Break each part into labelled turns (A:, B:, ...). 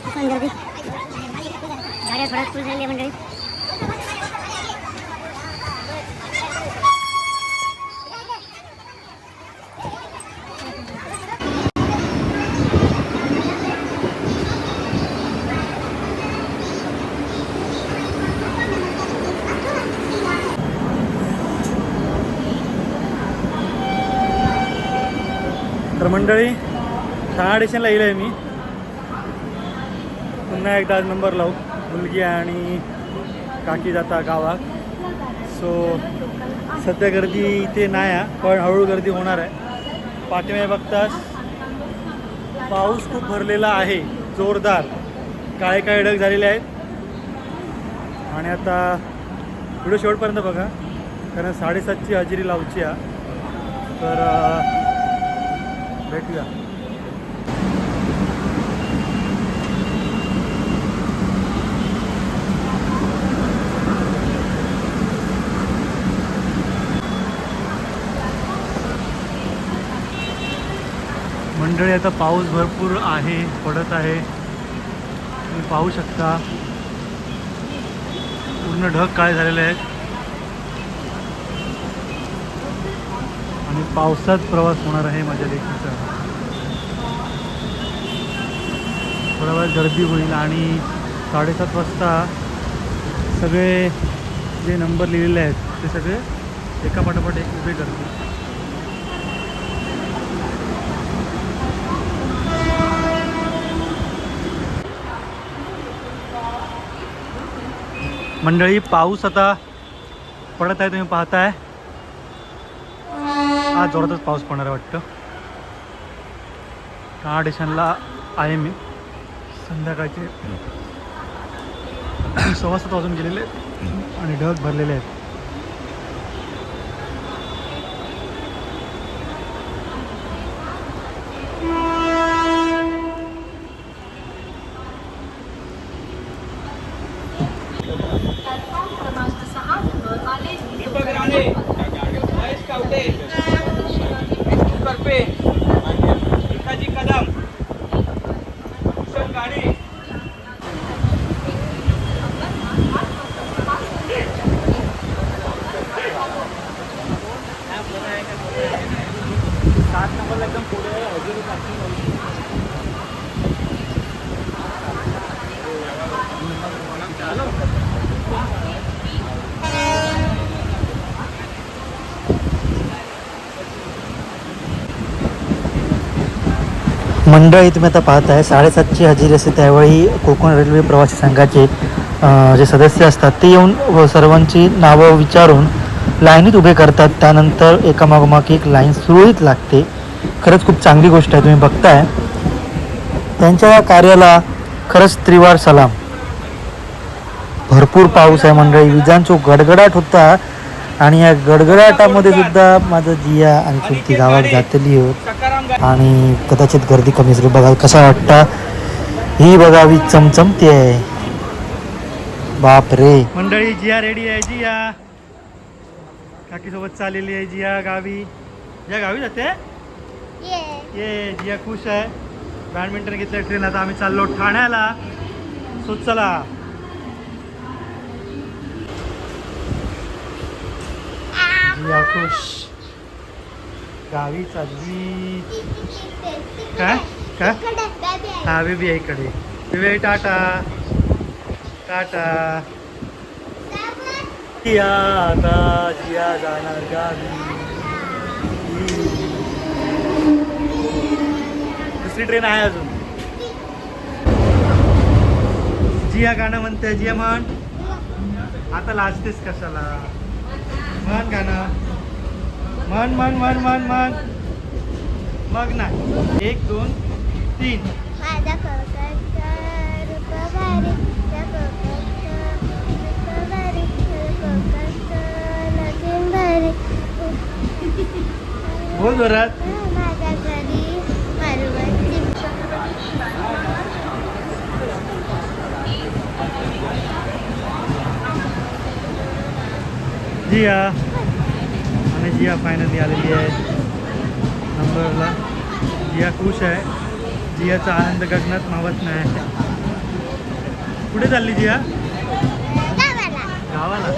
A: गर्दी गाड्या थोड्या फुल झाली मंडळी.
B: तर मंडळी ठाणा स्टेशनला येईल आहे मी. पुन्हा एकदा आज नंबर लावू. मुलगी आणि काकी जाता गावात. सो सध्या गर्दी इथे नाही आहे, पण हळूहळू गर्दी होणार आहे. पाठीमागे बघतास पाऊस खूप भरलेला आहे, जोरदार. काळे काळे ढग झालेले आहेत. आणि आता व्हिडिओ शेवटपर्यंत बघा, कारण 7:30ची हजेरी लावची आहे. तर भेटूया. मंडळी आता पाऊस भरपूर आहे, पडत आहे. तुम्ही पाहू शकता पूर्ण ढग काळे झालेले आहेत. आणि पावसात प्रवास होणार आहे माझ्या लेकीचा. थोडा वेळ गर्दी होईल आणि 7:30 वाजता सगळे जे नंबर लिहिलेले आहेत ते सगळे एका पाठोपाठ एक उभे करतील. मंडळी पाऊस आता पडत आहे, तुम्ही पाहताय. आज जोरातच पाऊस पडणार आहे वाटतं. ठाणा स्टेशनला आहे मी. संध्याकाळचे 6:15 वाजून गेलेले आणि ढग भरलेले आहेत. मंडळी तुम्ही आता पाहताय 7:30ची हजेरी असते. त्यावेळी कोकण रेल्वे प्रवासी संघाचे जे सदस्य असतात ते येऊन सर्वांची नावं विचारून लाईनीत उभे करतात. त्यानंतर एकामागोमाग एक लाईन सुरळीत लागते. खरंच खूप चांगली गोष्ट आहे. तुम्ही बघताय त्यांच्या या कार्याला खरंच त्रिवार सलाम. भरपूर पाऊस आहे मंडळी, विजांचा गडगडाट होता. आणि या गडगडाटामध्ये सुद्धा माझं जिया आणि चुलती गावात जातली होत. आणि कदाचित गर्दी कमी झाली. बघा कसा वाटतं. ही बघा वीज चमचमती आहे. बाप रे मंडळी, जिया रेडी आहे. जिया काकीसोबत चाललेली आहे. जिया गावी जाते. ये जिया खुश आहे. बॅडमिंटन घेतलं ट्रेन. आता आम्ही चाललो ठाण्याला. सो चला. जिया खुश गावी चालली. काय काय हा बेबी आहे इकडे. बेबी टाटा टाटा. जिया आता जिया जाणार गावी. दुसरी ट्रेन आहे अजून. जिया गाणं म्हणते. जिया म्हण. आता लाजतेस कशाला. म्हण गाणं. मन मन मन मन मन. मग ना 1 2 3. बोल जोरात. जिया आणि जिया फायनली आलेली आहे नंबरला. जिया खुश आहे. जियाचा आनंद गगनात मावत नाही. कुठे चालली जिया?
A: गावाला.
B: गावाला.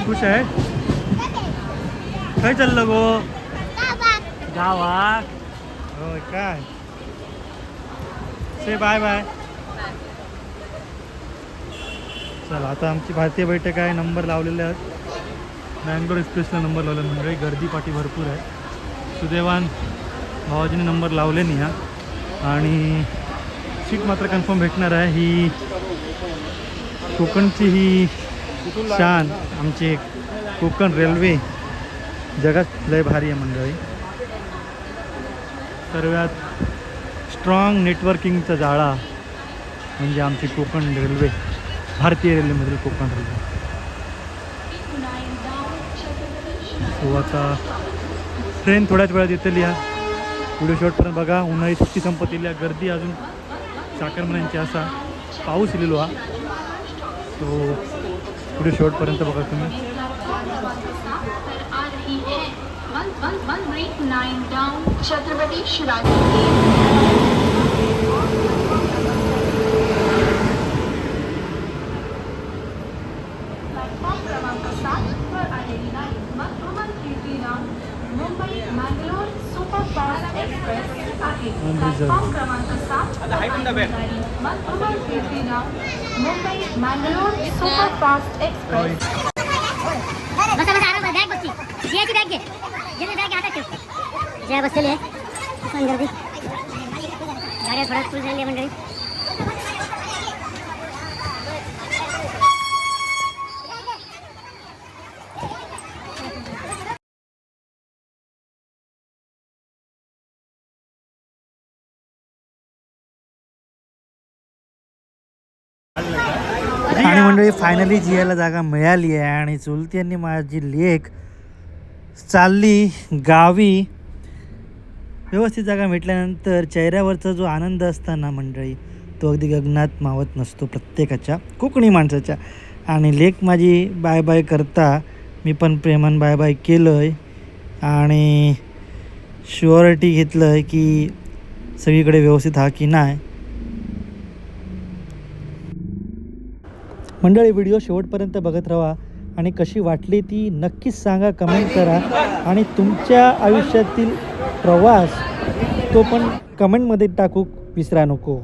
B: खुश आहे? काय चाललं गो? गावात. होय काय? से बाय बाय. चला आता आमची भारतीय बैठक आहे. नंबर लावलेले आहेत. बँगलोर एक्सप्रेसला नंबर लावला म्हणजे गर्दी पाठी भरपूर आहे. सुदैवान भावाजीने नंबर लावले नाही हा. आणि सीट मात्र कन्फर्म भेटणार आहे. ही कोकणची ही शान आमची कोकण रेल्वे जगात लय भारी आहे मंडळी. सर्वात स्ट्रॉंग नेटवर्किंगचा जाळा म्हणजे आमची कोकण रेल्वे, भारतीय रेल्वेमधील कोकण रेल्वे. सो आता ट्रेन थोड्याच वेळात येतली हा. व्हिडिओ शॉर्टपर्यंत बघा. उन्हाळी सुट्टी संपत येईल. गर्दी अजून चाकरमान्यांची असा पाऊस इलेलो हा. सो व्हिडिओ शॉर्टपर्यंत बघा तुम्ही.
C: छत्रपती शिवाजी. क्रमांक 7 वर आलेली नाही. मुंबई मंगलोर सुपरफास्ट एक्सप्रेस आहे. प्लॅटफॉर्म क्रमांक 7 मुंबई मंगलोर सुपरफास्ट एक्सप्रेस.
A: बसा बसा आराम बॅग बसची. जियाची बॅग घे. जियाची बॅग हातात ठेव. जिया बसलेली आहे. पण गर्दी गाड्या थोडा फुल झाली आहे मंडळी.
B: आणि मंडळी फायनली जियाला जागा मिळाली आहे. आणि चुलती यांनी माझी लेक चालली गावी. व्यवस्थित जागा भेटल्यानंतर चेहऱ्यावरचा जो आनंद असताना मंडळी तो अगदी गगनात मावत नसतो प्रत्येकाच्या कोकणी माणसाच्या. आणि लेक माझी बाय बाय करता मी पण प्रेमान बाय बाय केलं आहे. आणि शुअरिटी घेतलं आहे की सगळीकडे व्यवस्थित हा की नाही. मंडळी व्हिडिओ शेवटपर्यंत बघत राहा. आणि कशी वाटली ती नक्कीच सांगा, कमेंट करा. आणि तुमच्या आयुष्यातील प्रवास तो पण कमेंटमध्ये टाकू विसरा नको.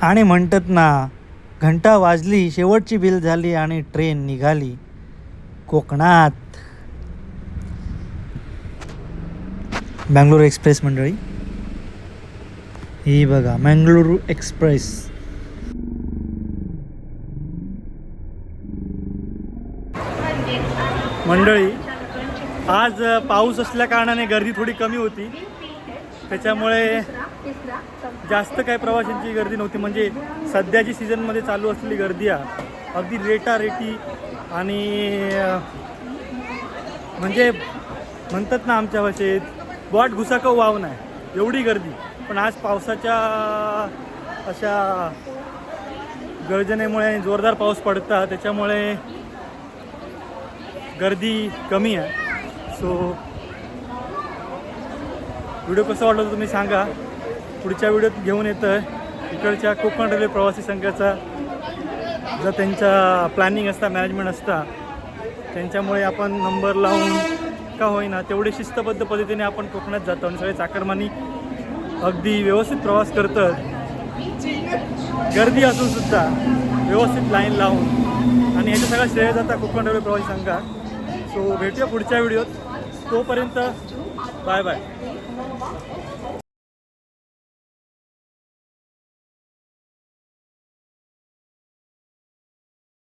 B: आणि म्हणतात ना, घंटा वाजली, शेवटची बिल झाली आणि ट्रेन निघाली कोकणात. बँगलोर एक्सप्रेस मंडळी ही बघा, मंगळुरू एक्सप्रेस. मंडळी आज पाऊस असल्या कारणाने गर्दी थोडी कमी होती. त्याच्यामुळे जास्त काही प्रवाशांची गर्दी नव्हती. म्हणजे सध्याची सीझनमध्ये चालू असलेली गर्दी आहे अगदी रेटारेटी. आणि म्हणजे म्हणतात ना आमच्या भाषेत, बॉट घुसाक वाव नाही एवढी गर्दी. पण आज पावसाच्या अशा गर्जनेमुळे जोरदार पाऊस पडता त्याच्यामुळे गर्दी कमी आहे. सो व्हिडिओ कसा वाटला तुम्ही सांगा. पुढच्या व्हिडिओत घेऊन येतं आहे इकडच्या कोकण रेल्वे प्रवासी संघाचा जर त्यांचा प्लॅनिंग असता, मॅनेजमेंट असता, त्यांच्यामुळे आपण नंबर लावून का होईना तेवढे शिस्तबद्ध पद्धतीने आपण कोकणात जातो. आणि सगळे चाकरमानी अगदी व्यवस्थित प्रवास करतात. गर्दी असूनसुद्धा व्यवस्थित लाईन लावून. आणि याचं सगळं श्रेय जाता कोकण रेल्वे प्रवासी संघात. सो भेटूया पुढच्या व्हिडिओत. तोपर्यंत बाय बाय.